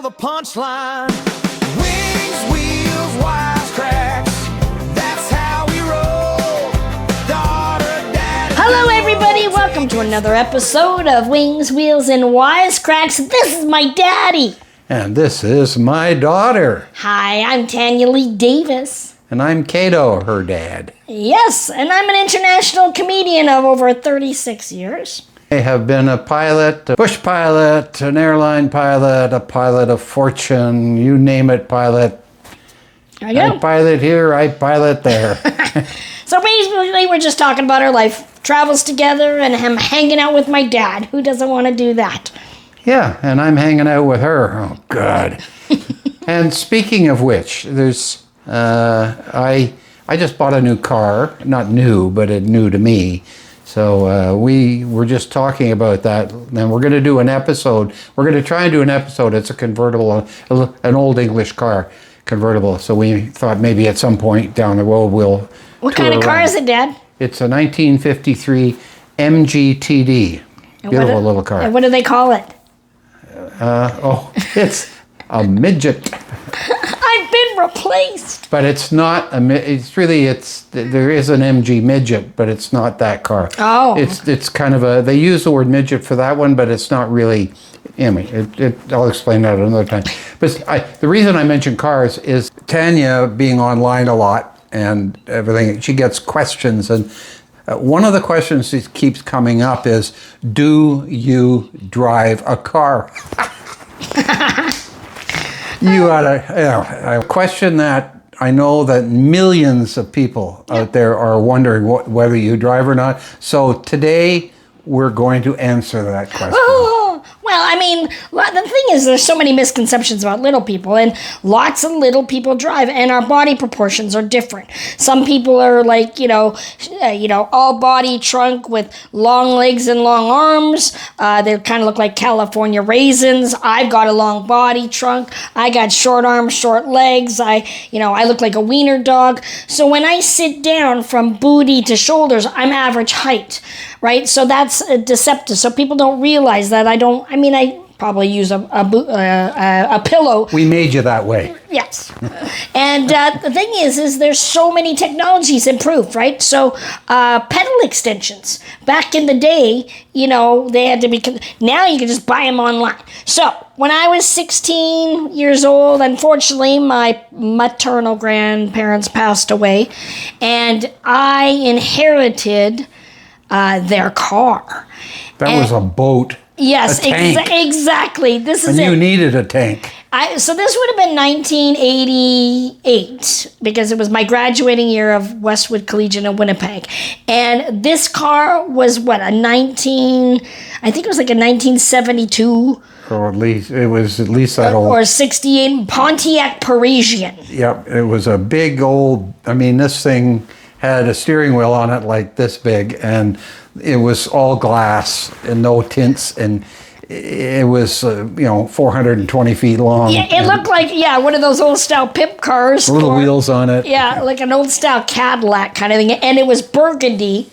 the punchline. Wings, wheels, wisecracks. That's how we roll. Daughter, daddy. Hello, everybody. Welcome to another episode of Wings, Wheels, and Wisecracks. This is my daddy. And this is my daughter. Hi, I'm Tanyalee Davis. And I'm Kato, her dad. Yes, and I'm an international comedian of over 36 years. I have been a pilot, a bush pilot, an airline pilot, a pilot of fortune, you name it, pilot. There you go. I pilot here, I pilot there. So basically, we're just talking about our life. Travels together, and I'm hanging out with my dad. Who doesn't want to do that? Yeah, and I'm hanging out with her. Oh, God. And speaking of which, there's, I just bought a new car. Not new, but it new to me. So we were just talking about that, and we're going to do an episode. We're going to try and do an episode. It's a convertible, an old English car, convertible. So we thought maybe at some point down the road we'll What kind of car is it, Dad? It's a 1953 MGTD. Beautiful little car. And what do they call it? It's a midget. I've been replaced. But it's not there is an MG midget, but it's not that car. Oh. It's kind of they use the word midget for that one, but it's not really. I'll explain that another time. But the reason I mention cars is Tanya being online a lot and everything. She gets questions, and one of the questions that keeps coming up is, "Do you drive a car?" You a question that I know that millions of people out there are wondering whether you drive or not. So today we're going to answer that question. Oh, well, I mean, the thing is, there's so many misconceptions about little people, and lots of little people drive, and our body proportions are different. Some people are like, all body trunk with long legs and long arms. They kind of look like California raisins. I've got a long body trunk. I got short arms, short legs. I look like a wiener dog. So when I sit down from booty to shoulders, I'm average height, right? So that's deceptive. So people don't realize that I probably use a pillow. We made you that way. Yes. And the thing is there's so many technologies improved, right? So pedal extensions. Back in the day, they had to be, now you can just buy them online. So when I was 16 years old, unfortunately, my maternal grandparents passed away, and I inherited their car. That was a boat. Yes, a tank. Exactly. This is and it. You needed a tank. So this would have been 1988 because it was my graduating year of Westwood Collegiate in Winnipeg. And this car was I think it was like a 1972. Or at least that old. Or 68 Pontiac Parisian. Yep, it was a big old, this thing had a steering wheel on it like this big, and it was all glass and no tints, and it was 420 feet long. Yeah, it looked like one of those old style pimp cars. Little wheels on it. Yeah, like an old style Cadillac kind of thing, and it was burgundy.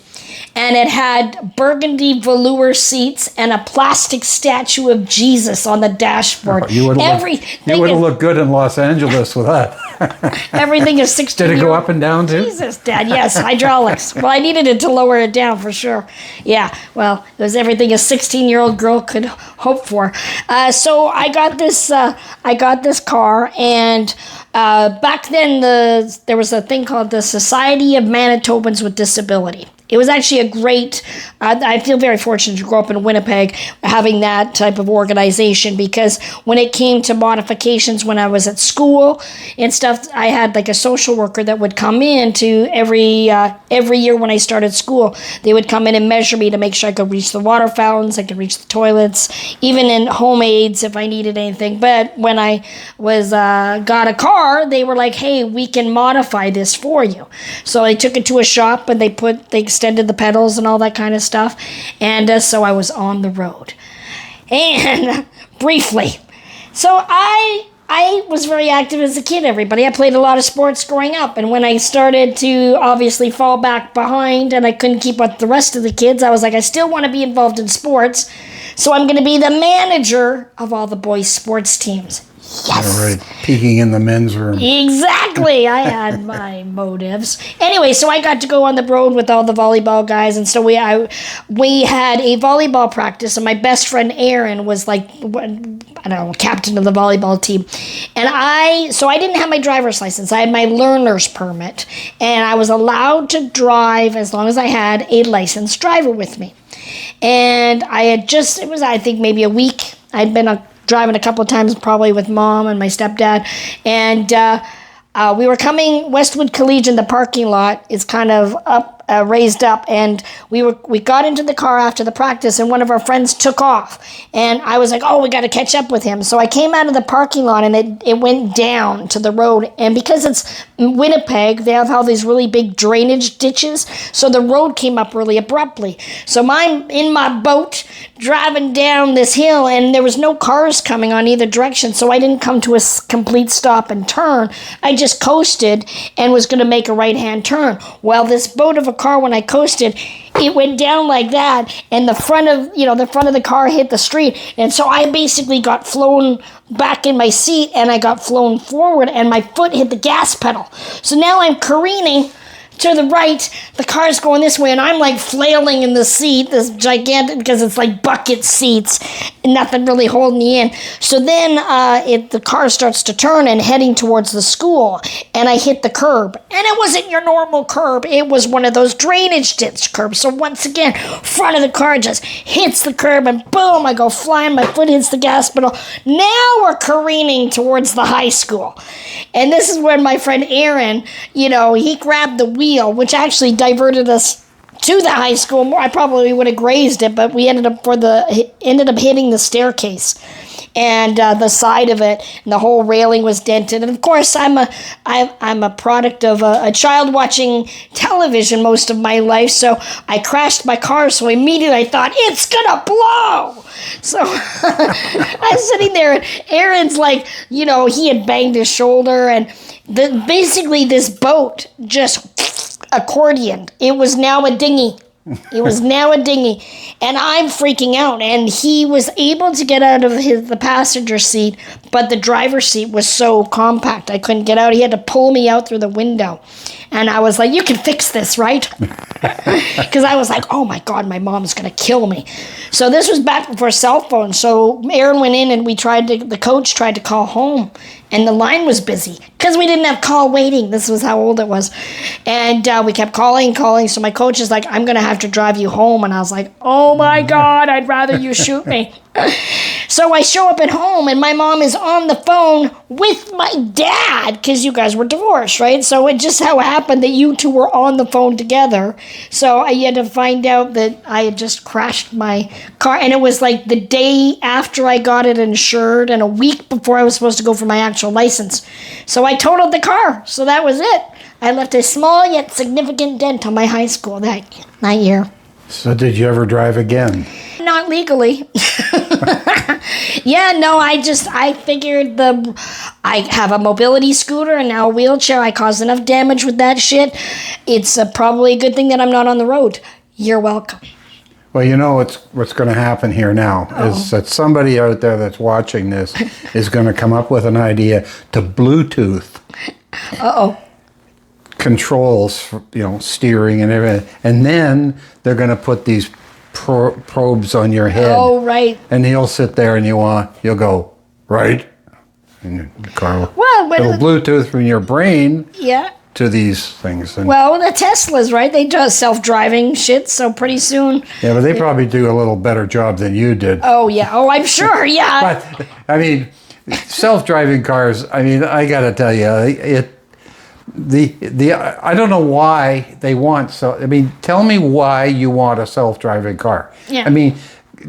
And it had burgundy velour seats and a plastic statue of Jesus on the dashboard. You would have looked good in Los Angeles with that. Everything is 16. Did it go up and down too? Jesus, Dad, yes, hydraulics. Well, I needed it to lower it down for sure. Yeah, well, it was everything a 16-year-old girl could hope for. So I got this car, and back then there was a thing called the Society of Manitobans with Disability. It was actually a great, I feel very fortunate to grow up in Winnipeg having that type of organization, because when it came to modifications when I was at school and stuff, I had like a social worker that would come in to every year when I started school. They would come in and measure me to make sure I could reach the water fountains, I could reach the toilets, even in home aids if I needed anything. But when I got a car, they were like, hey, we can modify this for you. So I took it to a shop, and they extended the pedals and all that kind of stuff. And so I was on the road. And briefly, so I was very active as a kid, everybody. I played a lot of sports growing up. And when I started to obviously fall back behind and I couldn't keep up with the rest of the kids, I was like, I still want to be involved in sports. So I'm going to be the manager of all the boys' sports teams. Yes. All right, peeking in the men's room. Exactly. I had my motives. Anyway, so I got to go on the road with all the volleyball guys, and so we had a volleyball practice, and my best friend Aaron was like, I don't know, captain of the volleyball team, and I didn't have my driver's license. I had my learner's permit, and I was allowed to drive as long as I had a licensed driver with me. And it was I think maybe a week. I'd been driving a couple of times, probably with Mom and my stepdad, and we were coming Westwood Collegiate. The parking lot is kind of raised up, and we got into the car after the practice, and one of our friends took off, and I was like, oh, we got to catch up with him. So I came out of the parking lot, and it went down to the road, and because it's Winnipeg, they have all these really big drainage ditches, so the road came up really abruptly. So I'm in my boat driving down this hill, and there was no cars coming on either direction, so I didn't come to a complete stop and turn. I just coasted and was going to make a right-hand turn. Well, this boat of a car, when I coasted, it went down like that, and the front of the car hit the street, and so I basically got flown back in my seat, and I got flown forward, and my foot hit the gas pedal. So now I'm careening to the right, the car's going this way, and I'm like flailing in the seat, this gigantic, because it's like bucket seats, and nothing really holding me in. So then the car starts to turn and heading towards the school, and I hit the curb. And it wasn't your normal curb, it was one of those drainage ditch curbs. So once again, front of the car just hits the curb, and boom, I go flying, my foot hits the gas pedal. Now we're careening towards the high school. And this is when my friend Aaron, he grabbed the wheel, which actually diverted us to the high school. I probably would have grazed it, but we ended up hitting the staircase and the side of it, and the whole railing was dented. And of course, I'm a product of a child watching television most of my life, so I crashed my car. So immediately I thought, it's gonna blow. So I'm sitting there, and Aaron's like, he had banged his shoulder, and basically this boat just accordioned. It was now a dinghy. And I'm freaking out. And he was able to get out of the passenger seat, but the driver's seat was so compact, I couldn't get out. He had to pull me out through the window. And I was like, you can fix this, right? Because I was like, oh my God, my mom's going to kill me. So this was back before cell phones. So Aaron went in, and the coach tried to call home, and the line was busy because we didn't have call waiting. This was how old it was. And we kept calling. So my coach is like, I'm going to have to drive you home. And I was like, oh my God, I'd rather you shoot me. So I show up at home, and my mom is on the phone with my dad, because you guys were divorced, right? So it just how happened that you two were on the phone together. So I had to find out that I had just crashed my car, and it was like the day after I got it insured, and a week before I was supposed to go for my actual license. So I totaled the car. So that was it. I left a small yet significant dent on my high school that year. So did you ever drive again? Not legally. Yeah, no, I figured I have a mobility scooter and now a wheelchair. I caused enough damage with that shit. It's probably a good thing that I'm not on the road. You're welcome. Well, what's going to happen here now is that somebody out there that's watching this is going to come up with an idea to Bluetooth controls, steering and everything, and then they're going to put these probes on your head. Oh, right. And he'll sit there, and you'll go right, and the car it'll Bluetooth from your brain. Yeah. To these things. And well, the Teslas, right? They do self-driving shit, so pretty soon. Yeah, but they probably do a little better job than you did. Oh, yeah. Oh, I'm sure, yeah. But, self-driving cars, I got to tell you, I don't know why they want tell me why you want a self-driving car. Yeah.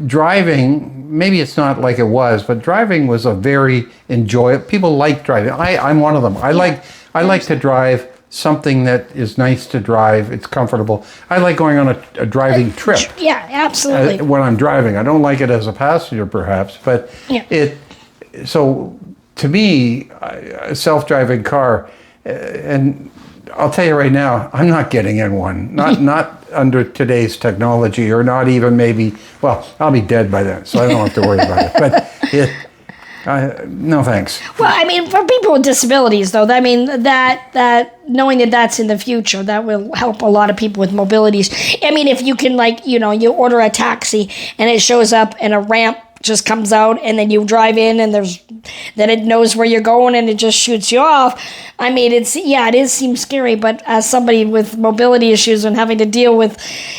Driving, maybe it's not like it was, but driving was a very enjoyable. People like driving. I'm one of them. I like to drive something that is nice to drive. It's comfortable. I like going on a driving trip. Yeah, absolutely. When I'm driving, I don't like it as a passenger, perhaps, but So to me, a self-driving car, and I'll tell you right now, I'm not getting in one. Not under today's technology, or not even maybe. Well, I'll be dead by then, so I don't have to worry about it. But No thanks. Well, I mean, for people with disabilities, though, I mean, that knowing that that's in the future, that will help a lot of people with mobilities. I mean, if you can, like, you know, you order a taxi and it shows up and a ramp just comes out and then you drive in and then it knows where you're going and it just shoots you off. I mean, it seems scary, but as somebody with mobility issues and having to deal with,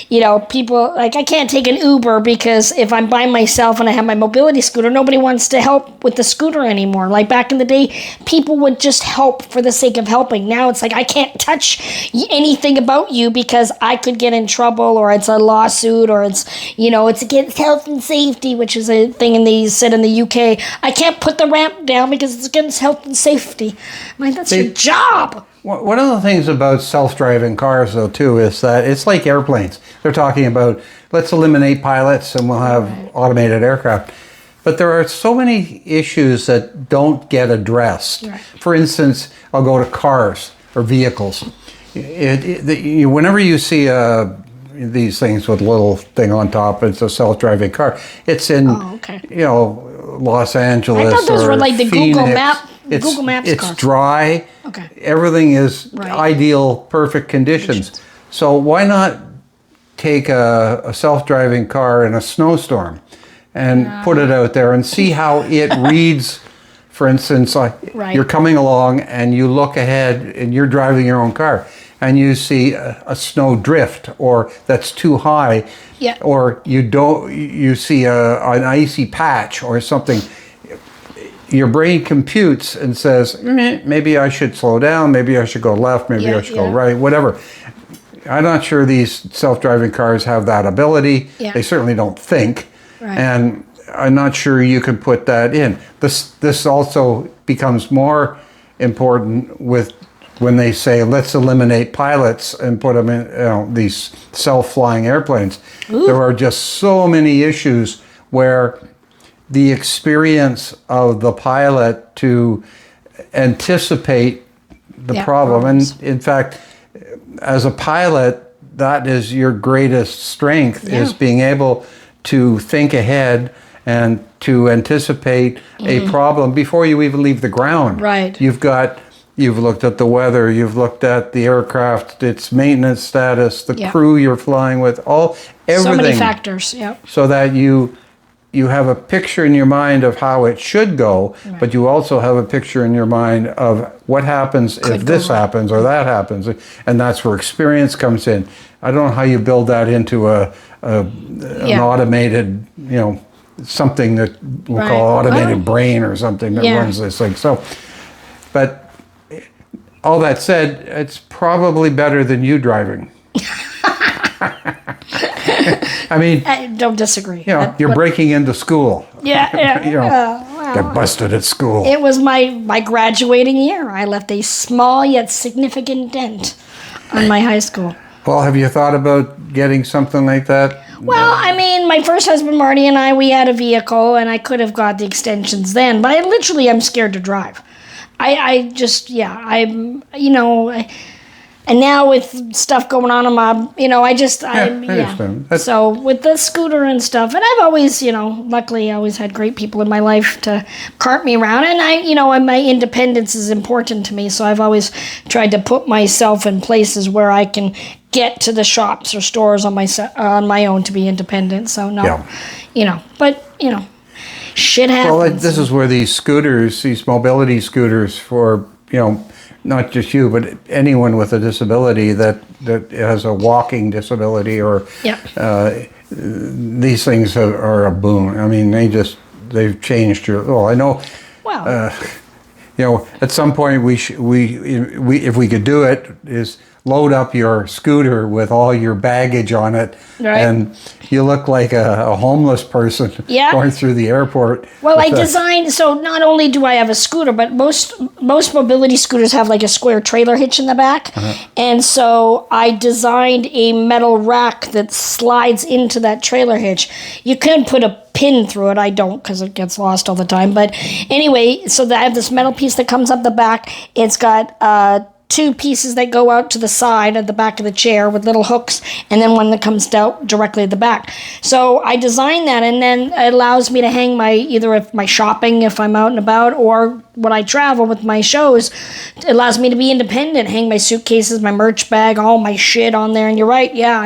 you know, people, like, I can't take an Uber because if I'm by myself and I have my mobility scooter, nobody wants to help with the scooter anymore. Like back in the day, people would just help for the sake of helping. Now it's like, I can't touch anything about you because I could get in trouble, or it's a lawsuit, or it's, you know, it's against health and safety, which is a thing they said in the UK. I can't put the ramp down because it's against health and safety. I'm like, that's your job. One of the things about self-driving cars, though, too, is that it's like airplanes. They're talking about, let's eliminate pilots and we'll have automated aircraft. But there are so many issues that don't get addressed. Right. For instance, I'll go to cars or vehicles. Whenever you see these things with a little thing on top, it's a self-driving car. It's in, you know, Los Angeles. I thought those or were like the Phoenix. Google Maps It's cars. dry. Okay. Everything is Right. ideal, perfect conditions. So why not take a self-driving car in a snowstorm and put it out there and see how it reads? For instance, like you're coming along and you look ahead and you're driving your own car and you see a snow drift, or that's too high, or you see an icy patch or something. Your brain computes and says, maybe I should slow down, maybe I should go left, maybe I should go right, whatever. I'm not sure these self-driving cars have that ability. They certainly don't think. And I'm not sure you can put that in. This also becomes more important with when they say, let's eliminate pilots and put them in these self-flying airplanes. There are just so many issues where the experience of the pilot to anticipate the problem. And in fact, as a pilot, that is your greatest strength, is being able to think ahead and to anticipate a problem before you even leave the ground. Right. You've looked at the weather, you've looked at the aircraft, its maintenance status, the crew you're flying with, everything. So many factors, So that you have a picture in your mind of how it should go, but you also have a picture in your mind of what happens if this happens or that happens. And that's where experience comes in. I don't know how you build that into an automated, something that we'll call automated brain or something that runs this thing. So, but all that said, it's probably better than you driving. I mean, I don't disagree. You're breaking into school. Get busted at school. It was my graduating year. I left a small yet significant dent on my high school. Well, have you thought about getting something like that? Well, I mean, my first husband, Marty, and I, we had a vehicle, and I could have got the extensions then, but I'm scared to drive. And now with stuff going on in my, I understand. So with the scooter and stuff, and I've always, luckily I always had great people in my life to cart me around, and my independence is important to me, so I've always tried to put myself in places where I can get to the shops or stores on my own to be independent. So shit happens. Well, this is where these mobility scooters for, not just you, but anyone with a disability that has a walking disability or these things are a boon. I mean, they've changed your. Well, I know. Wow. At some point we if we could do it, is load up your scooter with all your baggage on it, and you look like a homeless person going through the airport. Well, I designed, so not only do I have a scooter, but most mobility scooters have like a square trailer hitch in the back. And so I designed a metal rack that slides into that trailer hitch. You can put a pin through it. I don't, because it gets lost all the time. But anyway, so I have this metal piece that comes up the back. It's got two pieces that go out to the side at the back of the chair with little hooks, and then one that comes out directly at the back. So I designed that, and then it allows me to hang my shopping if I'm out and about, or when I travel with my shows. It allows me to be independent, hang my suitcases, my merch bag, all my shit on there. And you're right, yeah,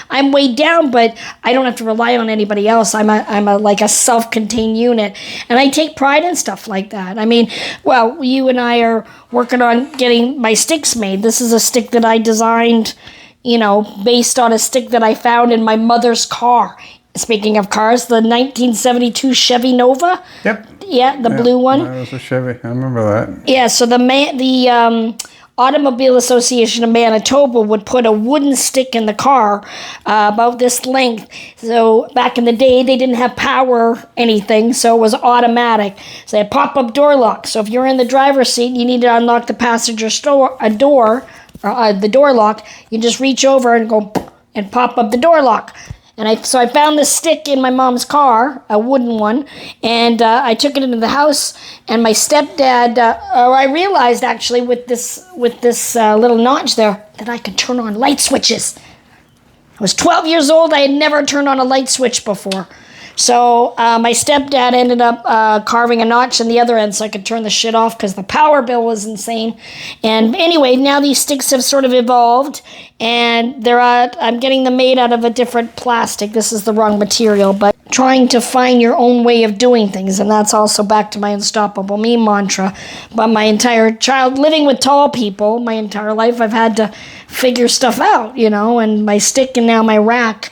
I'm weighed down, but I don't have to rely on anybody else. I'm like a self-contained unit, and I take pride in stuff like that. I mean, well, you and I are working on getting my sticks made. This is a stick that I designed, based on a stick that I found in my mother's car. Speaking of cars, the 1972 Chevy Nova. Yep. Yeah, the blue one. That was a Chevy. I remember that. Yeah, so the Automobile Association of Manitoba would put a wooden stick in the car about this length. So back in the day, they didn't have power anything, so it was automatic. So they had pop-up door lock. So if you're in the driver's seat, you need to unlock the passenger door, the door lock. You just reach over and go and pop up the door lock. And I found this stick in my mom's car, a wooden one, and I took it into the house. And my stepdad, I realized actually with this little notch there that I could turn on light switches. I was 12 years old. I had never turned on a light switch before. So my stepdad ended up carving a notch in the other end so I could turn the shit off because the power bill was insane. And anyway, now these sticks have sort of evolved, and I'm getting them made out of a different plastic. This is the wrong material, but trying to find your own way of doing things, and that's also back to my Unstoppable Me mantra. But my entire living with tall people, my entire life, I've had to figure stuff out, and my stick and now my rack.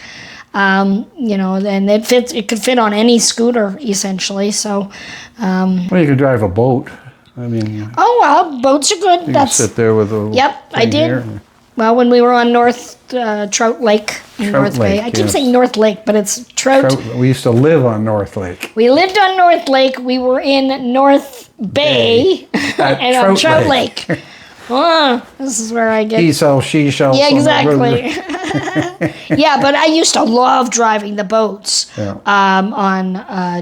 And it could fit on any scooter essentially. So, well, you could drive a boat. I mean, boats are good. You can sit there with a. Yep, I did. Here. Well, when we were on North Trout Lake in North Bay, I keep saying North Lake, but it's Trout. We used to live on North Lake. We lived on North Lake. We were in North Bay and on Trout Lake. This is where I get. He sells, she sells. Yeah, exactly. Yeah, but I used to love driving the boats on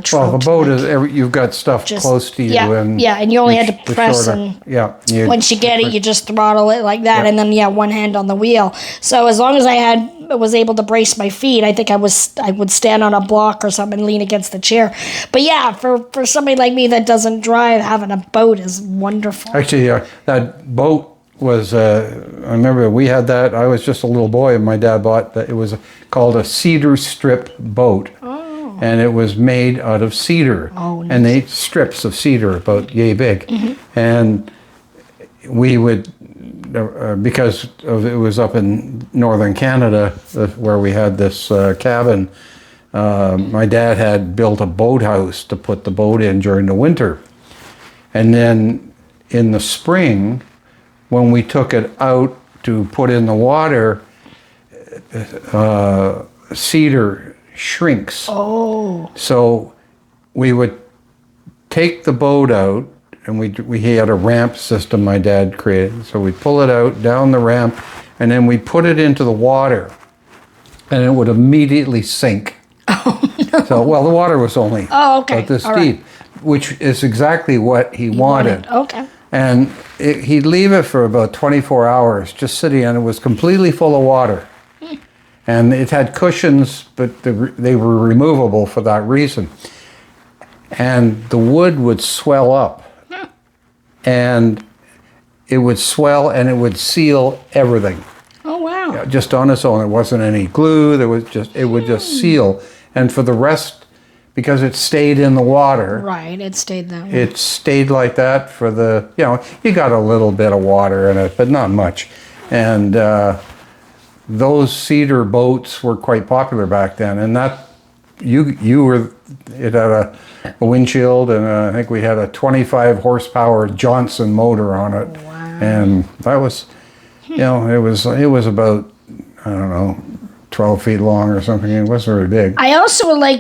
Trout. Well, the boat is you've got stuff close to you, and you only had to press once you get it, you just throttle it like that, and then one hand on the wheel. So as long as I was able to brace my feet, I think I would stand on a block or something and lean against the chair. But yeah, for somebody like me that doesn't drive, having a boat is wonderful. Actually, that boat was, I remember we had that. I was just a little boy and my dad bought that. It was called a cedar strip boat. Oh. And it was made out of cedar. Oh, nice. And they strips of cedar about yay big. Mm-hmm. And we would, because it was up in northern Canada where we had this cabin, my dad had built a boathouse to put the boat in during the winter. And then in the spring, when we took it out to put in the water, cedar shrinks. Oh. So we would take the boat out, and we had a ramp system my dad created. So we'd pull it out down the ramp, and then we'd put it into the water, and it would immediately sink. Oh, no. So, the water was only about this deep, which is exactly what he wanted. Okay. And he'd leave it for about 24 hours, just sitting, and it was completely full of water. And it had cushions, but they were removable for that reason. And the wood would swell up. And it would swell, and it would seal everything. Oh, wow. Just on its own. There wasn't any glue. It would just seal. And for the rest, because it stayed in the water. Right, it stayed that way. It stayed like that for you got a little bit of water in it, but not much. And those cedar boats were quite popular back then. And it had a windshield, and I think we had a 25 horsepower Johnson motor on it. Wow. And that was, it was about, I don't know, 12 feet long or something. It wasn't very big. I also would I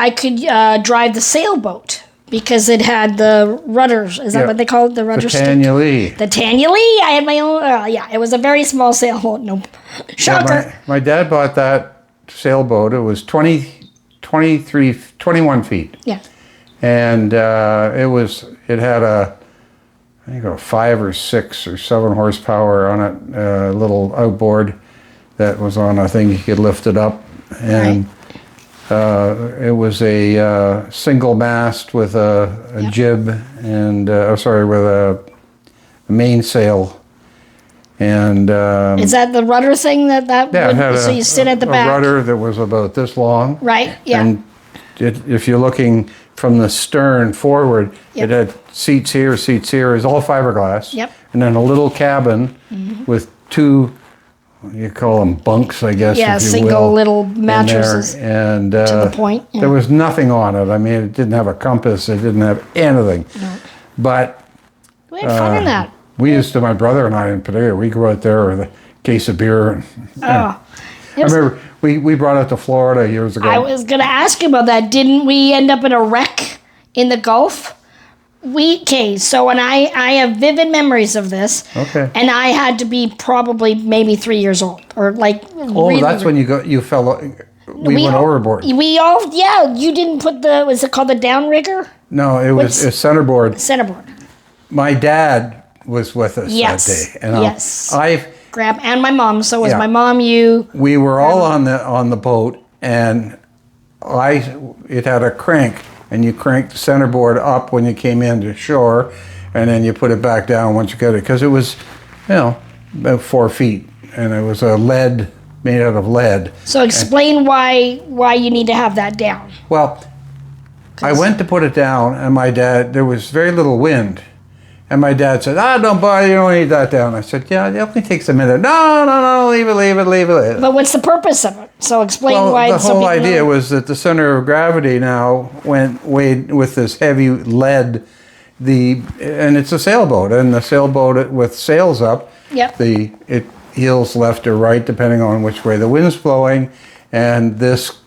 could drive the sailboat because it had the rudders. Is that what they call it? The rudder stick? Tanyalee. The Tanyalee. I had my own, it was a very small sailboat. No, shocker. Yeah, my dad bought that sailboat. It was 21 feet. Yeah. And it had I think a 5 or 6 or 7 horsepower on it, a little outboard that was on a thing you could lift it up, and it was a single mast with a jib and with a mainsail. And is that the rudder thing that it had so you sit at the back? A rudder that was about this long. Right. Yeah. And if you're looking from the stern forward, it had seats here. It's all fiberglass. Yep. And then a little cabin with 2, you call them bunks, I guess. Yeah, if you single will, little in there. mattresses. And to the point. Yeah. there was nothing on it. I mean, it didn't have a compass. It didn't have anything. No. But We had fun in that. we used to, my brother and I in particular, we go out there with a case of beer. Oh. I remember we brought it to Florida years ago. I was going to ask you about that. Didn't we end up in a wreck in the Gulf? And I have vivid memories of this. Okay. And I had to be probably maybe 3 years old, or like. Oh, really, that's when you fell. We went overboard. You didn't put was it called the downrigger? No, it was a centerboard. Centerboard. My dad was with us Yes. that day, and Yes. And my mom. So was Yeah. my mom. You. we were all on the boat, and it had a crank, and you cranked the centerboard up when you came into shore, and then you put it back down once you got it, because it was, about 4 feet, and it was made out of lead. So explain why you need to have that down. Well, I went to put it down, and there was very little wind. And my dad said, don't bother, you don't need that down. I said, yeah, it only takes a minute. No, leave it. But what's the purpose of it? So explain why. The whole idea was that the center of gravity now weighed with this heavy lead, and it's a sailboat, and the sailboat with sails up, it heels left or right depending on which way the wind's blowing, and this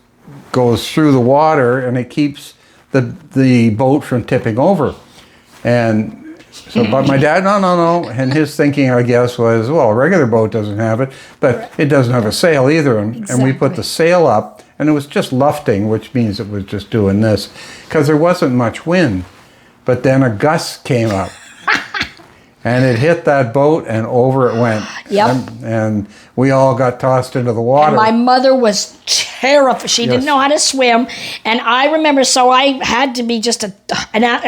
goes through the water, and it keeps the boat from tipping over. And so, but my dad, no. And his thinking, I guess, was, well, a regular boat doesn't have it, but it doesn't have a sail either. And we put the sail up, and it was just lufting, which means it was just doing this, because there wasn't much wind. But then a gust came up, and it hit that boat, and over it went. Yep. And we all got tossed into the water. And my mother was terrified. She didn't know how to swim. And I remember, so I had to be just a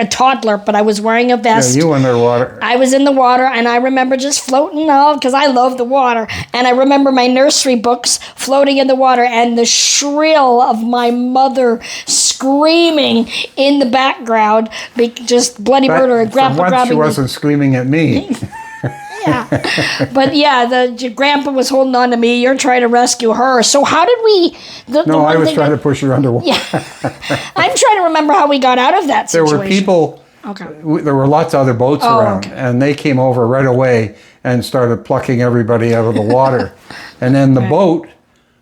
toddler, but I was wearing a vest. Yeah, you were in the water. I was in the water, and I remember just floating out, because I love the water. And I remember my nursery books floating in the water, and the shrill of my mother screaming in the background, just bloody murder. And Grandpa once grabbing she wasn't screaming at me. Yeah, but the grandpa was holding on to me. You're trying to rescue her. So how did we? I was trying to push her underwater. Yeah, I'm trying to remember how we got out of that There situation. were people. Okay. There were lots of other boats around, and they came over right away and started plucking everybody out of the water, and then the boat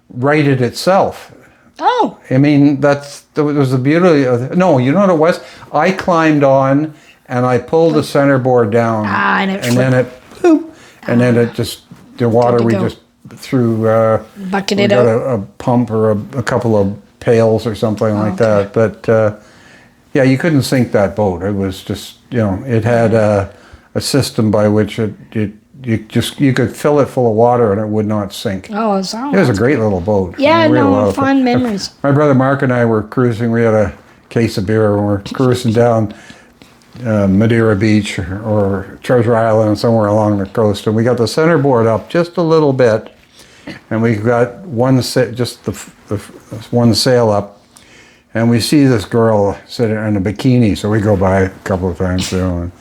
righted itself. Oh. I mean, that was the beauty of. No, you know what it was? I climbed on and I pulled the centerboard down, and then it. And then it just, the water, we just threw, bucketed we got out. a pump or a couple of pails or something like that. But you couldn't sink that boat. It was just, it had a system by which you could fill it full of water and it would not sink. Oh, so It was a great little boat. Yeah, We had a lot of fun fun. memories. My brother Mark and I were cruising. We had a case of beer and we're cruising down Madeira Beach or Treasure Island, somewhere along the coast, and we got the centerboard up just a little bit, and we got one sail up, and we see this girl sitting in a bikini, so we go by a couple of times there,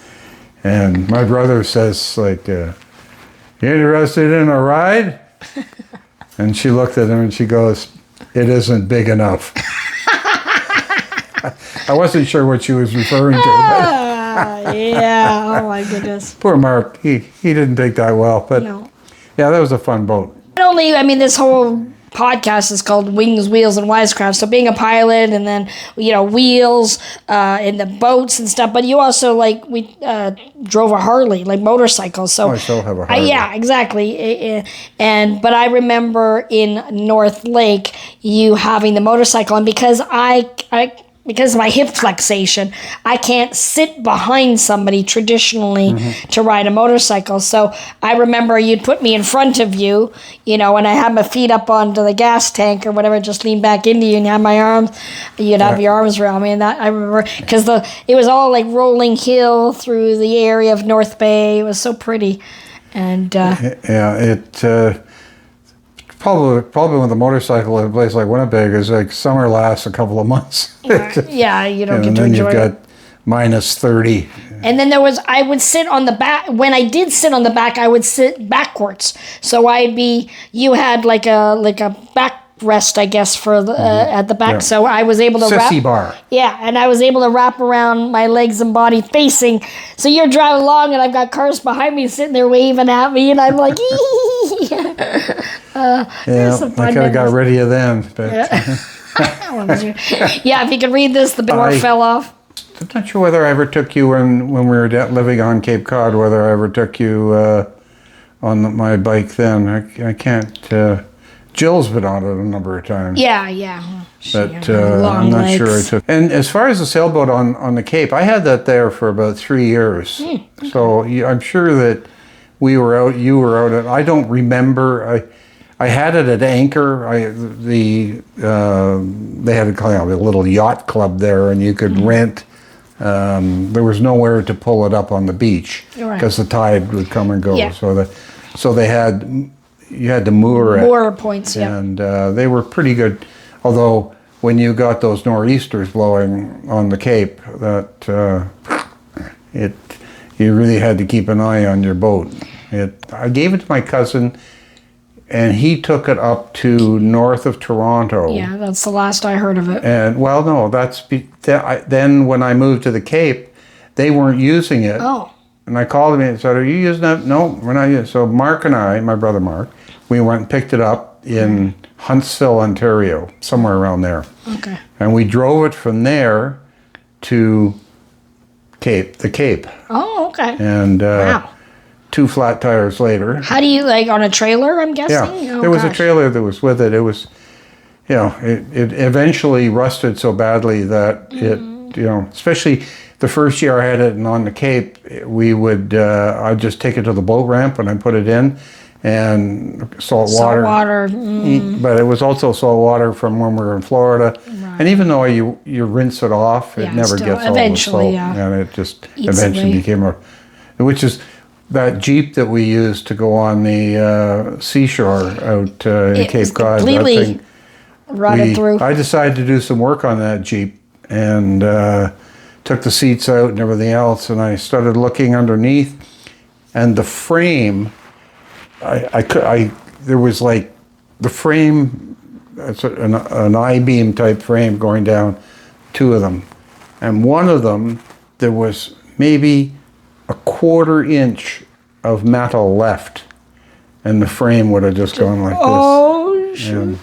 and my brother says, like, you interested in a ride? And she looked at him and she goes, it isn't big enough. I wasn't sure what she was referring to. Yeah, oh my goodness. Poor Mark, he didn't take that well, but yeah, that was a fun boat. Not only, this whole podcast is called Wings, Wheels, and Wisecraft. So being a pilot, and then wheels in the boats and stuff. But you also we drove a Harley, motorcycles. So I still have a Harley. yeah, exactly. But I remember in North Lake you having the motorcycle, and because I because of my hip flexation, I can't sit behind somebody traditionally to ride a motorcycle. So I remember you'd put me in front of you, you know, and I had my feet up onto the gas tank or whatever, just lean back into you and have my arms, you'd have your arms around me. And that I remember, because it was all like rolling hill through the area of North Bay. It was so pretty. And Probably with a motorcycle in a place like Winnipeg is like summer lasts a couple of months. yeah, you don't get and to then enjoy you've it. got minus 30. And then I would sit on the back. When I did sit on the back, I would sit backwards. So you had like a backrest, I guess, for the, at the back. Yeah. So I was able to Sissy bar. Yeah, and I was able to wrap around my legs and body facing. So you're driving along, and I've got cars behind me sitting there waving at me, and I'm like, I could have got rid of you then. But yeah, if you could read this, the door fell off. I'm not sure whether I ever took you when we were living on Cape Cod, whether I ever took you on my bike then. I can't. Jill's been on it a number of times. Yeah. But I'm not sure I took. And as far as the sailboat on the Cape, I had that there for about 3 years. Okay. So I'm sure that we were out, you were out. I don't remember. I had it at Anchor. They had a little yacht club there, and you could rent. There was nowhere to pull it up on the beach because the tide would come and go. Yeah. So they had. You had to moor it. Moor points, yeah. And they were pretty good. Although when you got those nor'easters blowing on the Cape, you really had to keep an eye on your boat. I gave it to my cousin, and he took it up to north of Toronto. Yeah, that's the last I heard of it. And well, no, then when I moved to the Cape, they weren't using it. Oh. And I called him and said, "Are you using that?" "No, we're not using it." So Mark and I, my brother Mark, we went and picked it up in Huntsville, Ontario, somewhere around there. Okay. And we drove it from there to the Cape. Oh, okay. And Wow. 2 flat tires later. How do you, on a trailer, I'm guessing? Yeah, Oh, there was a gosh. trailer that was with it. It was, it eventually rusted so badly that it, especially the first year I had it and on the Cape, we would, I'd just take it to the boat ramp and I'd put it in, and salt water. But it was also salt water from when we were in Florida. Right. And even though you rinse it off, it never gets all the salt. And it just eventually became which is that Jeep that we used to go on the seashore out in Cape Cod. Completely that thing, rotted through. I decided to do some work on that Jeep and took the seats out and everything else, and I started looking underneath, and the frame, there was like the frame, it's an I-beam type frame going down, 2 of them, and one of them there was maybe a 1/4 inch of metal left, and the frame would have just gone like this. Oh, sure. And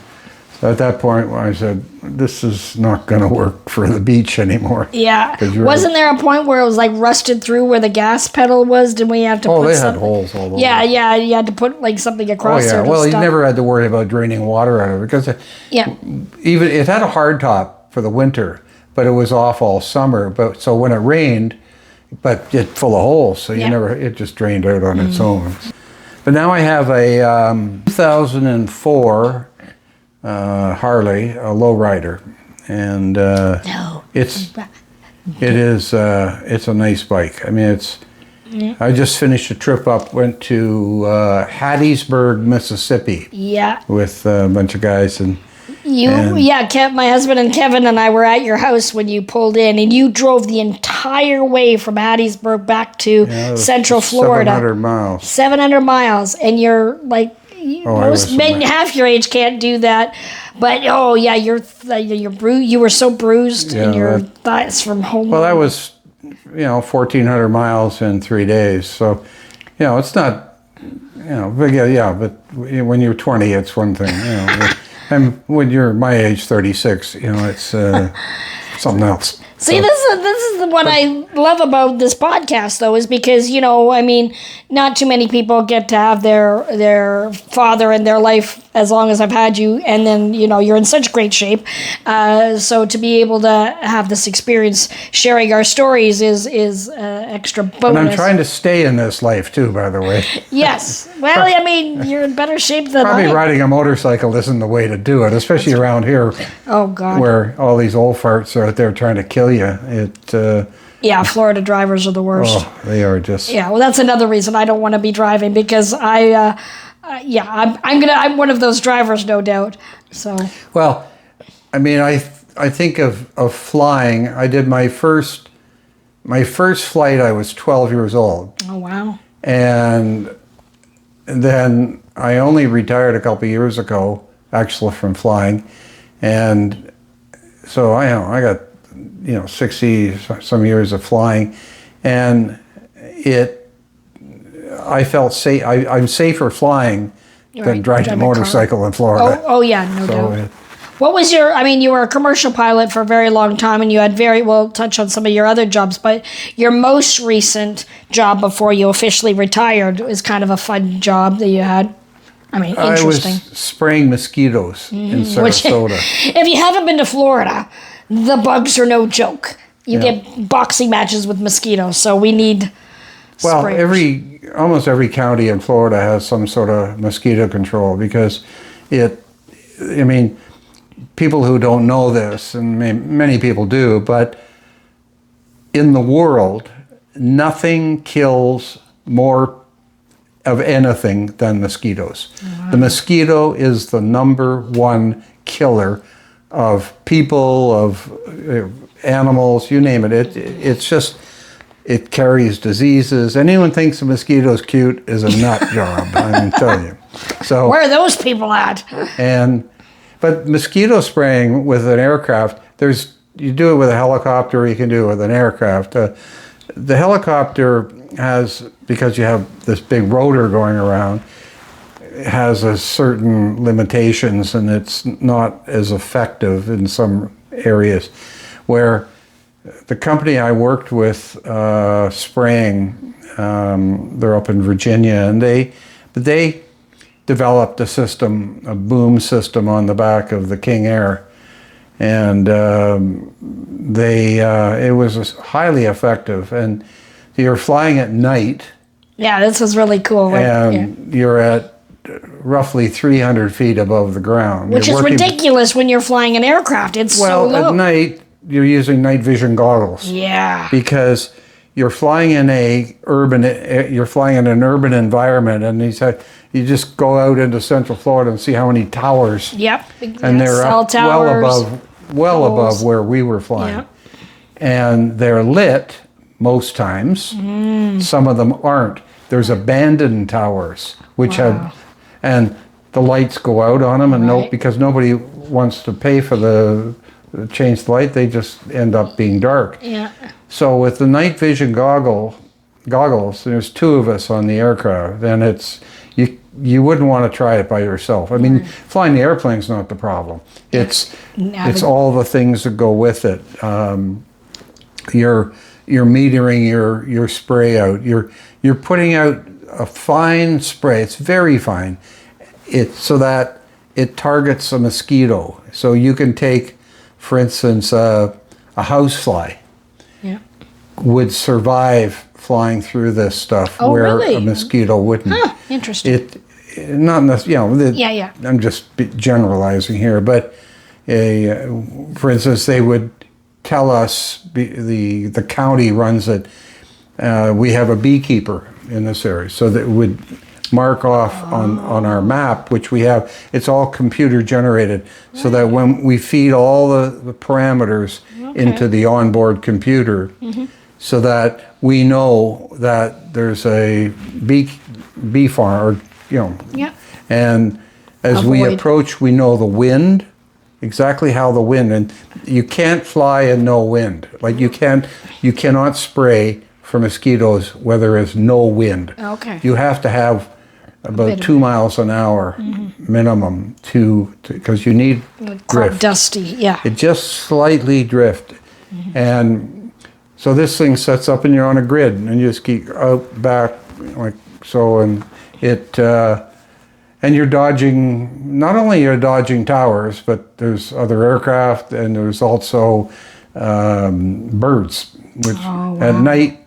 at that point, I said, "This is not going to work for the beach anymore." Yeah. Wasn't there a point where it was like rusted through where the gas pedal was? Did we have to put they something? had holes all over. Yeah, you had to put like something across there. Well, you never had to worry about draining water out of it because even it had a hard top for the winter, but it was off all summer. But so when it rained, but it full of holes, so it just drained out on its own. But now I have a 2004 Harley, a lowrider, and it's a nice bike. I mean, I just finished a trip up, went to Hattiesburg, Mississippi. Yeah. With a bunch of guys and. My husband and Kevin and I were at your house when you pulled in, and you drove the entire way from Hattiesburg back to Central Florida. 700 miles. 700 miles, and you're like, most men half your age can't do that. But you were so bruised in your thighs from home. Well, that was 1,400 miles in 3 days. So, it's not, but when you're 20, it's one thing. And when you're my age, 36, it's something else. See, So- this is what I love about this podcast, though, is because, you know, I mean, not too many people get to have their father in their life as long as I've had you, and then, you know, you're in such great shape. So to be able to have this experience sharing our stories is extra bonus. And I'm trying to stay in this life too, by the way. Yes. Well, I mean, you're in better shape than Probably I am. riding a motorcycle isn't the way to do it, especially around here Oh, God. where all these old farts are out there trying to kill you. Yeah, Florida drivers are the worst. Oh, they are just. Yeah, well, that's another reason I don't want to be driving because I'm one of those drivers, no doubt. So Well, I mean, I think of flying. I did my first flight. I was 12 years old, oh wow, and then I only retired a couple of years ago, actually, from flying, and so I got 60 some years of flying, and I felt safe. I'm safer flying than Right, driving a driving a car. motorcycle in Florida. oh yeah, no So, doubt. What was your? I mean, you were a commercial pilot for a very long time, and you had we'll touch on some of your other jobs, but your most recent job before you officially retired is kind of a fun job that you had. I mean, I was interesting. spraying mosquitoes in Which- Sarasota. If you haven't been to Florida, the bugs are no joke. You get boxing matches with mosquitoes, so we need Well, sprayers. almost every county in Florida has some sort of mosquito control because people who don't know this, and many people do, but in the world, nothing kills more of anything than mosquitoes. The mosquito is the number one killer of people, of animals, you name it. It's just, it carries diseases. Anyone thinks a mosquito's cute is a nut job, I'm telling you. So, Where are those people at? but mosquito spraying with an aircraft, you do it with a helicopter, you can do it with an aircraft. The helicopter has, because you have this big rotor going around, has a certain limitations, and it's not as effective in some areas. Where the company I worked with spraying, they're up in Virginia, and they developed a system, a boom system on the back of the King Air, and it was highly effective. And you're flying at night, Yeah, this was really cool. Right? and you're at roughly 300 feet above the ground. Which You're is working- ridiculous when you're flying an aircraft. It's so Well, low. at night you're using night vision goggles. Yeah. Because you're flying in an urban environment, and you just go out into Central Florida and see how many towers, Yep. and they're cell up towers. well poles. above where we were flying, Yep. and they're lit most times. Some of them aren't. There's abandoned towers which have, and the lights go out on them, and Right. because nobody wants to pay for the change the light, they just end up being dark. Yeah. So with the night vision goggles, there's two of us on the aircraft, and you wouldn't want to try it by yourself. I mean, flying the airplane's not the problem. It's all the things that go with it. You're metering your spray out. You're putting out a fine spray. It's very fine. So that it targets a mosquito. So you can take, for instance, a housefly Yeah. would survive flying through this stuff Oh, where really? a mosquito wouldn't. Huh, interesting. Not necessarily, Yeah. I'm just generalizing here, but for instance, they would tell us, the county runs it, we have a beekeeper in this area, so that would mark off on our map, which we have, it's all computer generated, so that when we feed all the parameters into the onboard computer, so that we know that there's a bee farm, or Yeah. and as we Avoid. approach, we know the wind, exactly how the wind, and you can't fly in no wind. Like you cannot spray for mosquitoes where there is no wind. Okay. You have to have about bit of 2 miles an hour minimum because you need Crop drift. dusty. Yeah. It just slightly drift. And so this thing sets up and you're on a grid and you just keep out, back, like so, and it, and you're dodging, not only you're dodging towers, but there's other aircraft and there's also birds, which at night,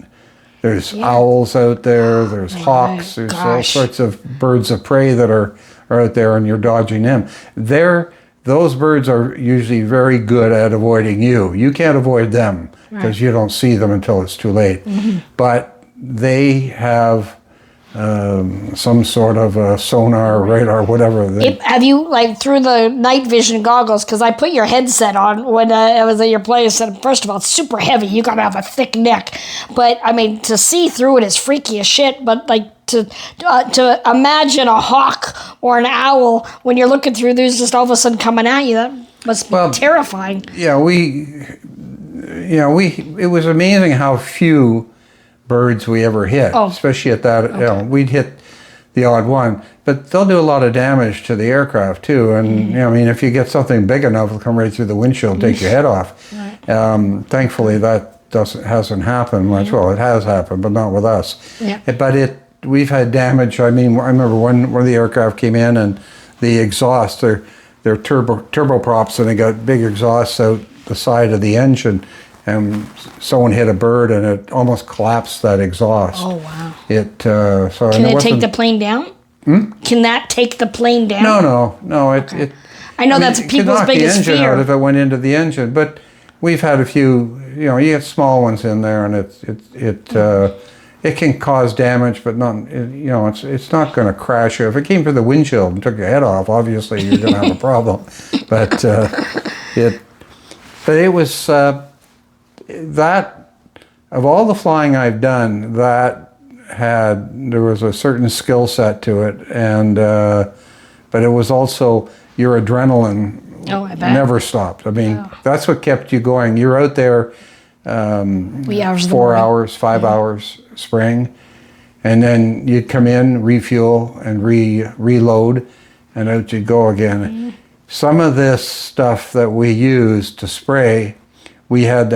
there's owls out there, there's hawks, there's all sorts of birds of prey that are out there and you're dodging them. Those birds are usually very good at avoiding you. You can't avoid them because you don't see them until it's too late. But they have some sort of a sonar, radar, whatever. Have you, like, through the night vision goggles, because I put your headset on when I was at your place, and first of all, it's super heavy. You gotta have a thick neck. But, I mean, to see through it is freaky as shit, but, like, to imagine a hawk or an owl when you're looking through these just all of a sudden coming at you, that must be terrifying. Yeah, it was amazing how few birds we ever hit, especially at that, we'd hit the odd one, but they'll do a lot of damage to the aircraft too. And, I mean, if you get something big enough, it'll come right through the windshield, take your head off. Thankfully, that hasn't happened much. Well, it has happened, but not with us. But we've had damage. I mean, I remember one of the aircraft came in and the exhaust, they're turboprops, and they got big exhausts out the side of the engine. And someone hit a bird, and it almost collapsed that exhaust. Oh, wow. Can it take the plane down? Can that take the plane down? No. I know that's people's biggest fear. It could knock the engine out if it went into the engine, but we've had a few. You get small ones in there, and it can cause damage, but not. It's not going to crash you. If it came through the windshield and took your head off, obviously you're going to have a problem. But it was. That, of all the flying I've done, there was a certain skill set to it, and but it was also your adrenaline never stopped. I mean, that's what kept you going. You're out there 4 hours, 5 hours spraying, and then you'd come in, refuel, and reload, and out you'd go again. Some of this stuff that we used to spray, we had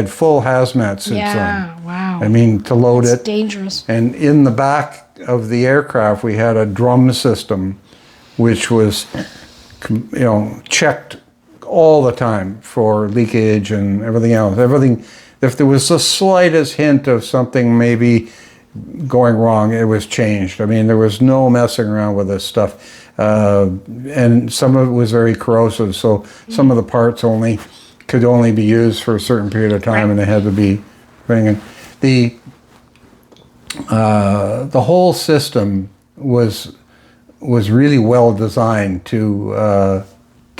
full hazmat suits on. Wow. I mean, to load it. It's dangerous. And in the back of the aircraft, we had a drum system, which was, checked all the time for leakage and everything else. If there was the slightest hint of something maybe going wrong, it was changed. I mean, there was no messing around with this stuff. And some of it was very corrosive, so some of the parts could only be used for a certain period of time, and they had to be ringing. The whole system was really well designed to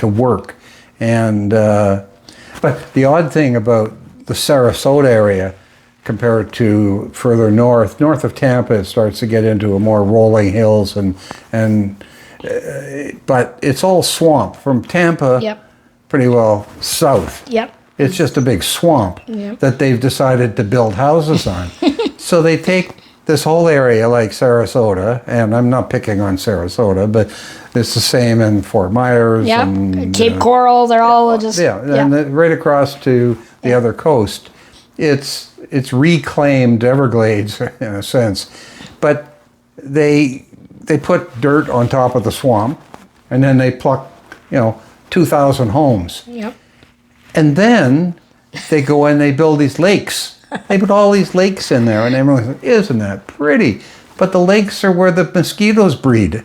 work, and but the odd thing about the Sarasota area compared to further north of Tampa, it starts to get into a more rolling hills but it's all swamp from Tampa. Pretty well south. It's just a big swamp that they've decided to build houses on. So they take this whole area like Sarasota, and I'm not picking on Sarasota, but it's the same in Fort Myers. And Cape Coral, they're all just... and right across to the other coast. It's reclaimed Everglades in a sense. But they put dirt on top of the swamp, and then they pluck, 2,000 homes. And then they go and they build these lakes. They put all these lakes in there, and everyone's like, isn't that pretty? But the lakes are where the mosquitoes breed.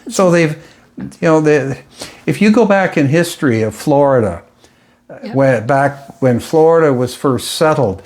So if you go back in history of Florida, back when Florida was first settled,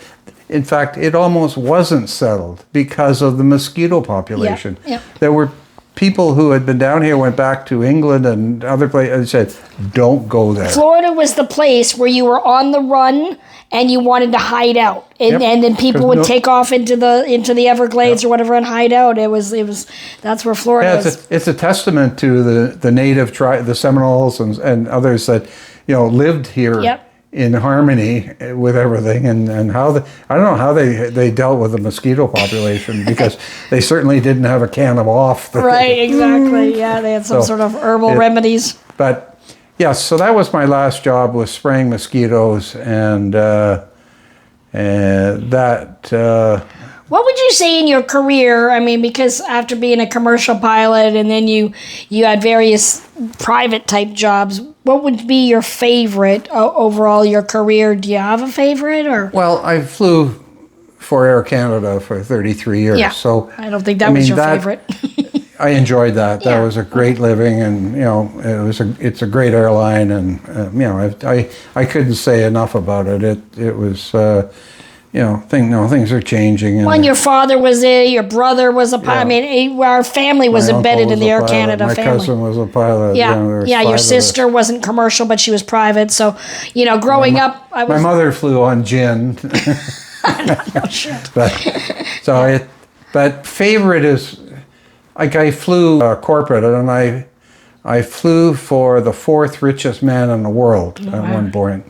in fact, it almost wasn't settled because of the mosquito population. There were people who had been down here, went back to England and other places, and said, don't go there. Florida was the place where you were on the run and you wanted to hide out. And then people would take off into the Everglades or whatever and hide out. That's where Florida is. It's a testament to the native tribe, the Seminoles and others that, lived here in harmony with everything, and how I don't know how they dealt with the mosquito population, because they certainly didn't have a can of off. Right, exactly. Yeah, they had some sort of herbal remedies. But Yes, so that was my last job, was spraying mosquitoes, and that. What would you say in your career? I mean, because after being a commercial pilot and then you had various private type jobs, what would be your favorite overall your career? Do you have a favorite or? Well, I flew for Air Canada for 33 years. Yeah. So I don't think that was your favorite. I enjoyed that. Yeah. That was a great living, and it's a great airline, and I couldn't say enough about it. It was. Things are changing. And When your father was there, your brother was a pilot. Yeah. I mean, our family was my embedded uncle in the was a Air pilot. Canada my family. My cousin was a pilot. Yeah, there was yeah. 5 Your of us. sister wasn't commercial, but she was private. So, growing up, I was. My mother flew on gin. No shit. But favorite is, like, I flew corporate, and I flew for the 4th richest man in the world at one point,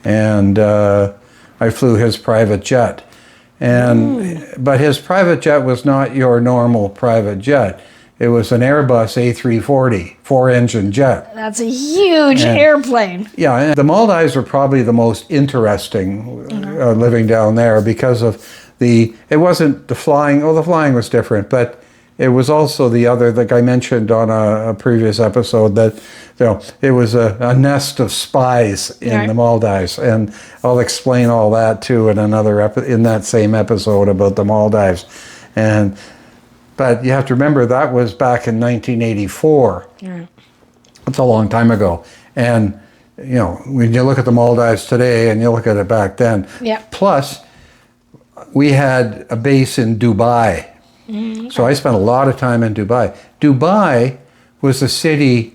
and I flew his private jet. But his private jet was not your normal private jet. It was an Airbus A340, 4-engine jet. That's a huge airplane. Yeah, and the Maldives are probably the most interesting living down there because of it wasn't the flying, the flying was different, but it was also the other, like I mentioned on a previous episode, that it was a nest of spies in the Maldives, and I'll explain all that too in in that same episode about the Maldives, but you have to remember that was back in 1984. Yeah. That's a long time ago, and when you look at the Maldives today and you look at it back then, plus we had a base in Dubai. So I spent a lot of time in Dubai. Dubai was a city,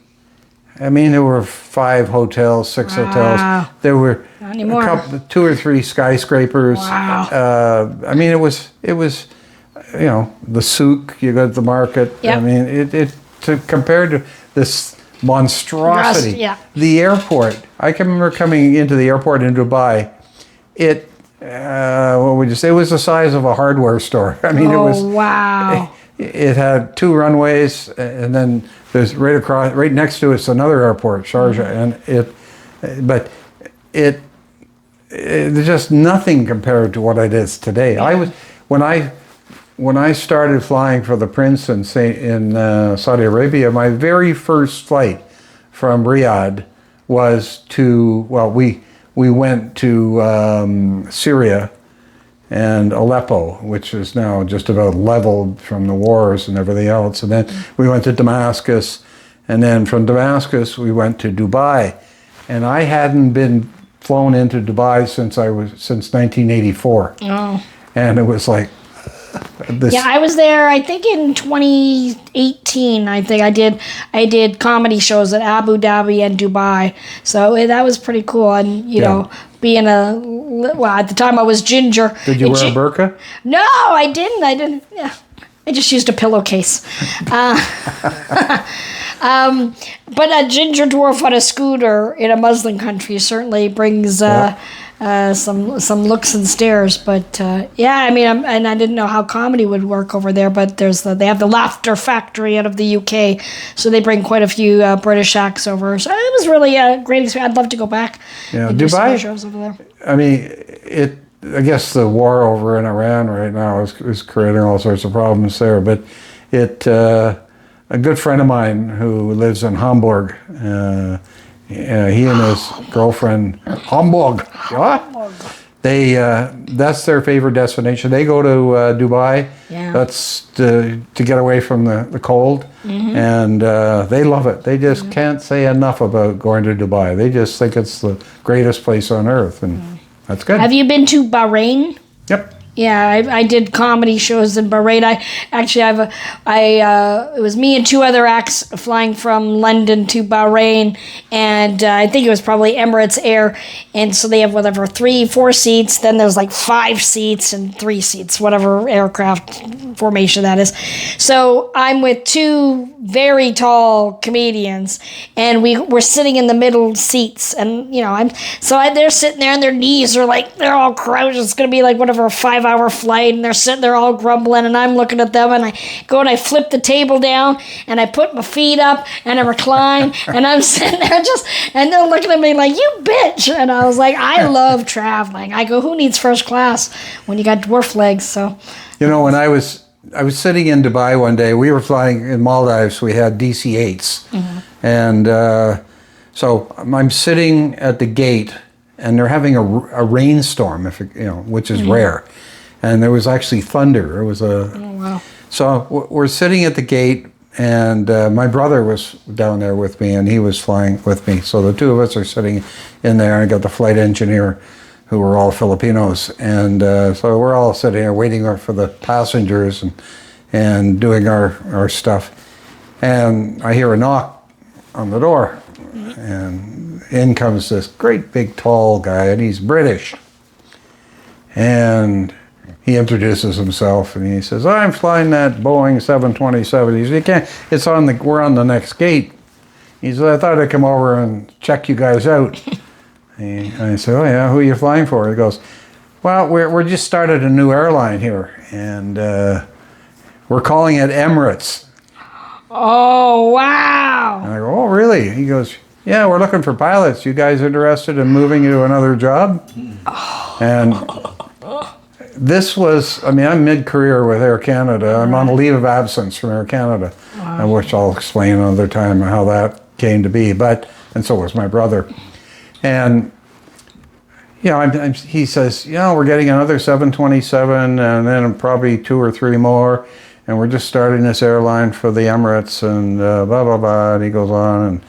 I mean, there were 5 hotels, 6 hotels. There were a couple, 2 or 3 skyscrapers. Wow. I mean, it was the souk, you go to the market. Yep. I mean, compared to this monstrosity. Yeah. The airport, I can remember coming into the airport in Dubai, what would you say? It was the size of a hardware store. I mean, it was. Wow. It had 2 runways, and then there's right next to it's another airport, Sharjah, and there's just nothing compared to what it is today. Yeah. When I started flying for the Prince in Saudi Arabia, my very first flight from Riyadh was we went to Syria and Aleppo, which is now just about leveled from the wars and everything else. And then we went to Damascus, and then from Damascus we went to Dubai. And I hadn't been flown into Dubai since 1984. Oh. And it was like this. Yeah, I was there, I think in 2018. I think I did comedy shows at Abu Dhabi and Dubai. So that was pretty cool. And, being at the time I was ginger. Did you wear a burqa? No, I didn't. Yeah. I just used a pillowcase. But a ginger dwarf on a scooter in a Muslim country certainly brings some looks and stares. But I mean, and I didn't know how comedy would work over there. But they have the Laughter Factory out of the UK, so they bring quite a few British acts over. So it was really a great experience. I'd love to go back. Yeah, and do some Dubai. shows over there. I mean, I guess the war over in Iran right now is creating all sorts of problems there. But a good friend of mine who lives in Hamburg, he and his girlfriend, Hamburg, that's their favorite destination. They go to Dubai. Yeah. That's to get away from the cold, and they love it. They just can't say enough about going to Dubai. They just think it's the greatest place on earth, and that's good. Have you been to Bahrain? Yep. Yeah, I did comedy shows in Bahrain. It was me and 2 other acts flying from London to Bahrain, and I think it was probably Emirates Air, and so they have 3-4 seats, then there's 5 seats and 3 seats, whatever aircraft formation that is. So I'm with 2 very tall comedians, and we're sitting in the middle seats, and they're sitting there and their knees are they're all crouched. It's going to be 5 5-hour flight, and they're sitting there all grumbling, and I'm looking at them, and I go and I flip the table down, and I put my feet up, and I recline, and I'm sitting there and they're looking at me like, you bitch. And I was like, I love traveling. I go, who needs first class when you got dwarf legs? So, You know, when I was sitting in Dubai one day. We were flying in Maldives. We had DC-8s. And so I'm sitting at the gate, and they're having a rainstorm, which is rare. And there was actually thunder. It was So we're sitting at the gate, and my brother was down there with me, and he was flying with me. So the two of us are sitting in there, and I got the flight engineer, who were all Filipinos. And so we're all sitting there waiting for the passengers and doing our stuff. And I hear a knock on the door. And in comes this great big tall guy, and he's British. And he introduces himself, and he says, I'm flying that Boeing 727. He says, you can't, we're on the next gate. He says, I thought I'd come over and check you guys out. And I said, oh yeah, who are you flying for? He goes, well, we're just started a new airline here, and we're calling it Emirates. Oh, wow. And I go, oh, really? He goes, yeah, we're looking for pilots. You guys interested in moving to another job? And this was, I'm mid-career with Air Canada. I'm on a leave of absence from Air Canada, which I'll explain another time how that came to be. And so was my brother. And, he says, we're getting another 727 and then probably 2 or 3 more. And we're just starting this airline for the Emirates and blah, blah, blah. And he goes on and,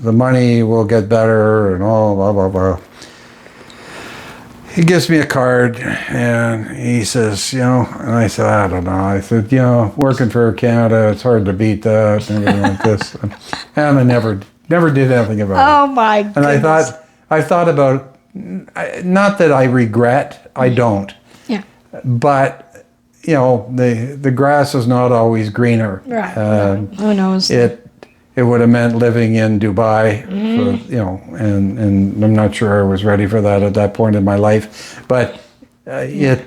the money will get better and all blah, blah, blah. He gives me a card and he says, and I said, I don't know. I said, working for Canada, it's hard to beat that and everything like this. And I never did anything about it. Oh my goodness. And I thought about, not that I regret, I don't. Yeah. But, the grass is not always greener. Right. Who knows? It would have meant living in Dubai, and I'm not sure I was ready for that at that point in my life. But it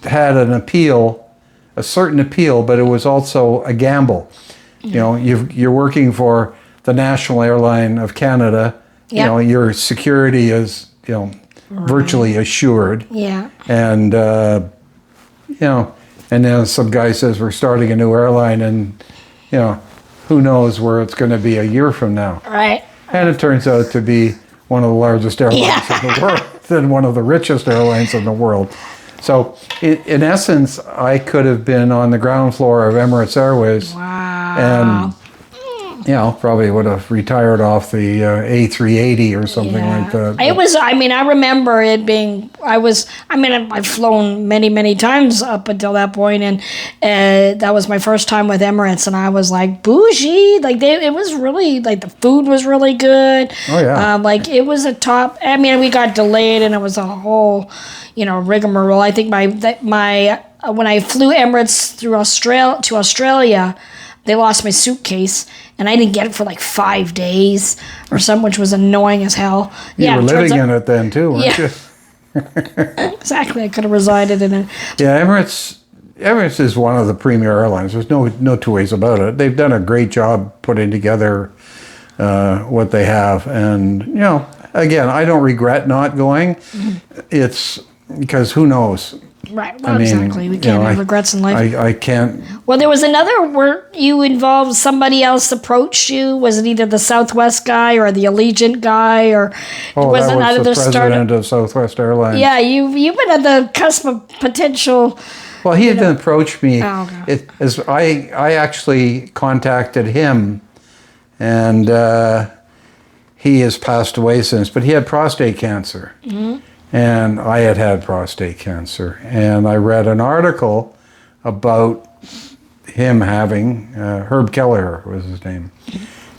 had an appeal, a certain appeal, but it was also a gamble. You're working for the national airline of Canada. Yep. Your security is virtually assured. Yeah. And and then some guy says we're starting a new airline, and who knows where it's going to be a year from now. Right. And it turns out to be one of the largest airlines in the world, and one of the richest airlines in the world. So in essence, I could have been on the ground floor of Emirates Airways. Wow. And probably would have retired off the A380 or something like that. It was, I remember it being, I've flown many, many times up until that point, and that was my first time with Emirates, and I was like, bougie. Like, it was really, like, the food was really good. Oh, yeah. It was a top, we got delayed, and it was a whole, rigmarole. I think when I flew Emirates to Australia, they lost my suitcase, and I didn't get it for like 5 days or something, which was annoying as hell. You were living in it then too, weren't you? Exactly. I could have resided in it. Yeah, Emirates is one of the premier airlines. There's no two ways about it. They've done a great job putting together what they have. And, again, I don't regret not going. It's because who knows? Right. Well, exactly. We can't have regrets in life. I can't. Well, there was another where you involved somebody else approached you. Was it either the Southwest guy or the Allegiant guy, or was it the president of Southwest Airlines? Yeah, you've been at the cusp of potential. Well, he had approached me. Oh, okay. I actually contacted him, and he has passed away since. But he had prostate cancer. Mm-hmm. And I had prostate cancer, and I read an article about him having, Herb Keller was his name.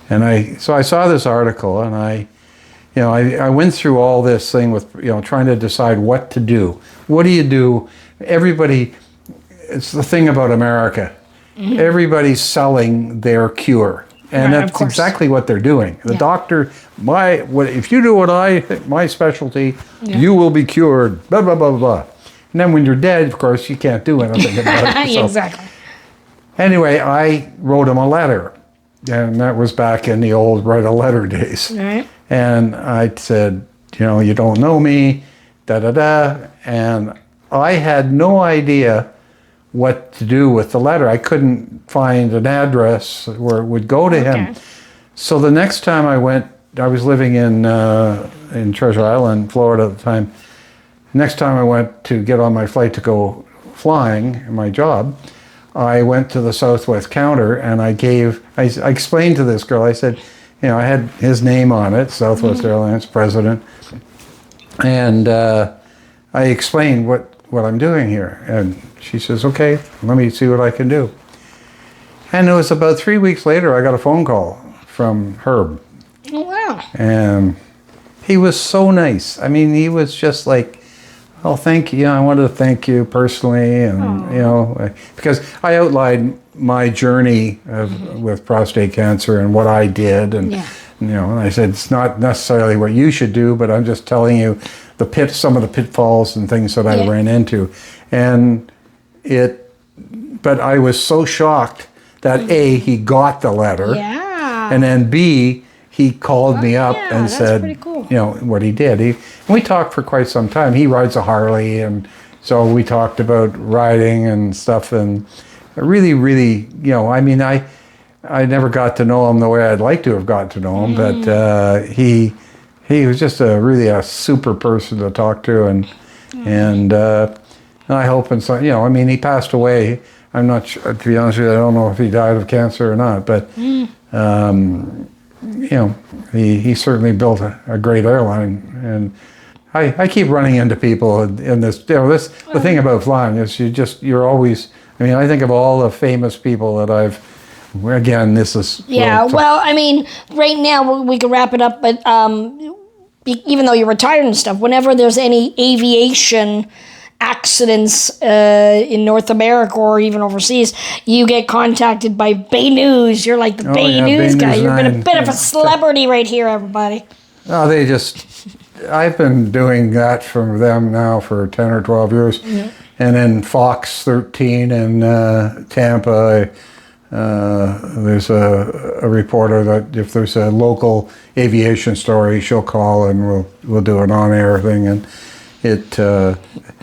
And I saw this article, and I went through all this thing with, trying to decide what to do. What do you do? Everybody, it's the thing about America. Mm-hmm. Everybody's selling their cure. And Right, of that's course. exactly what they're doing. The doctor, if you do what my specialty, you will be cured, blah, blah, blah, blah. And then when you're dead, of course, you can't do anything about it. So Exactly. anyway, I wrote him a letter. And that was back in the old write a letter days. All right. And I said, you don't know me, da-da-da. And I had no idea what to do with the letter. I couldn't find an address where it would go to him. So the next time I went, I was living in Treasure Island, Florida at the time. Next time I went to get on my flight to go flying, my job, I went to the Southwest counter and I explained to this girl, I said, I had his name on it, Southwest Airlines president, and I explained what I'm doing here. And she says, okay, let me see what I can do. And it was about 3 weeks later, I got a phone call from Herb. Oh, wow. And he was so nice. I mean, he was just like, oh, thank you. I wanted to thank you personally. And, because I outlined my journey with prostate cancer and what I did. And, and I said, it's not necessarily what you should do, but I'm just telling you some of the pitfalls and things that I ran into. And but I was so shocked that A, he got the letter. Yeah. And then B, he called me up and that's said, pretty cool. what he did. We talked for quite some time. He rides a Harley, and so we talked about riding and stuff. And really, really, I never got to know him the way I'd like to have got to know him, but he was just really a super person to talk to, and I hope, and so he passed away. I'm not sure, to be honest with you, I don't know if he died of cancer or not, but he certainly built a great airline. And I keep running into people in this. The thing about flying is you're always. I think of all the famous people that I've. Again, this is. Right now we can wrap it up, but even though you're retired and stuff, whenever there's any aviation accidents in North America or even overseas, you get contacted by Bay News. You're like the Bay News guy. You've been a bit of a celebrity right here, everybody. Oh, I've been doing that for them now for 10 or 12 years. And then Fox 13 in Tampa, there's a reporter that if there's a local aviation story, she'll call and we'll do an on-air thing. And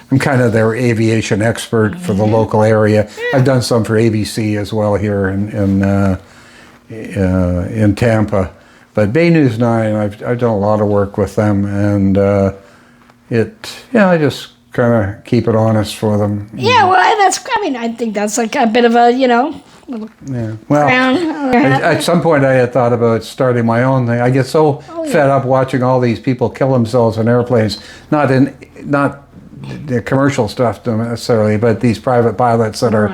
I'm kind of their aviation expert for the local area. I've done some for ABC as well here in Tampa. But Bay News 9, I've done a lot of work with them, and I just kind of keep it honest for them. Yeah, well, I think that's like a bit of a, little crown. At some point I had thought about starting my own thing. I get so fed up watching all these people kill themselves in airplanes, not the commercial stuff necessarily, but these private pilots that are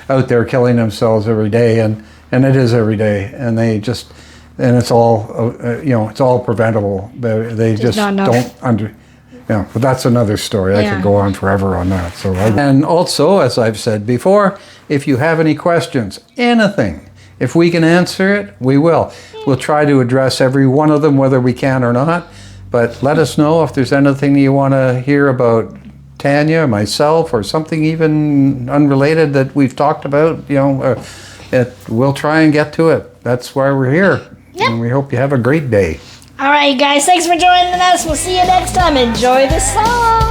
out there killing themselves every day, and it is every day, and it's all it's all preventable. They just don't but that's another story. I could go on forever on that. And also, as I've said before, if you have any questions, anything, if we can answer it, we will. We'll try to address every one of them, whether we can or not. But let us know if there's anything you want to hear about Tanya, myself, or something even unrelated that we've talked about. We'll try and get to it. That's why we're here. Yep. And we hope you have a great day. All right, guys, thanks for joining us. We'll see you next time. Enjoy the song.